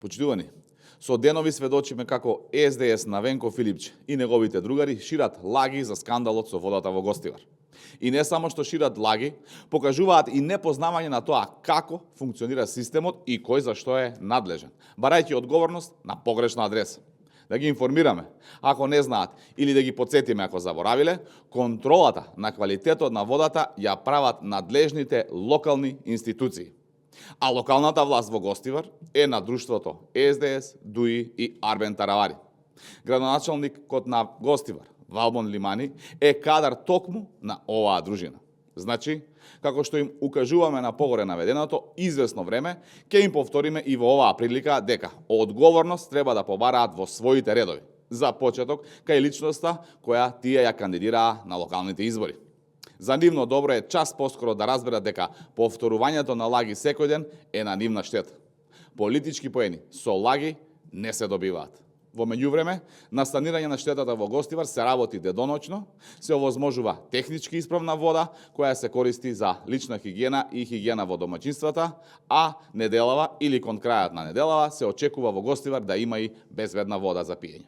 Почитувани, со денови сведочиме како СДС на Венко Филипч и неговите другари шират лаги за скандалот со водата во Гостивар. И не само што шират лаги, покажуваат и непознавање на тоа како функционира системот и кој за што е надлежен, барајќи одговорност на погрешна адреса. Да ги информираме, ако не знаат, или да ги подсетиме ако заборавиле, контролата на квалитетот на водата ја прават надлежните локални институции. А локалната власт во Гостивар е на друштвото СДС, ДУИ и Арбен Таравари. Градоначалникот на Гостивар, Валбон Лимани, е кадар токму на оваа дружина. Значи, како што им укажуваме на погоре наведеното, известно време, ќе им повториме и во оваа прилика дека одговорност треба да побараат во своите редови. За почеток, кај личноста која тие ја кандидираа на локалните избори. За нивно добро е час поскоро да разберат дека повторувањето на лаги секој ден е на нивна штета. Политички поени со лаги не се добиваат. Во меѓувреме, на санирање на штетата во Гостивар се работи деноночно, се овозможува технички исправна вода, која се користи за лична хигиена и хигиена во домаќинствата, а неделава или кон крајот на неделава се очекува во Гостивар да има и безбедна вода за пиење.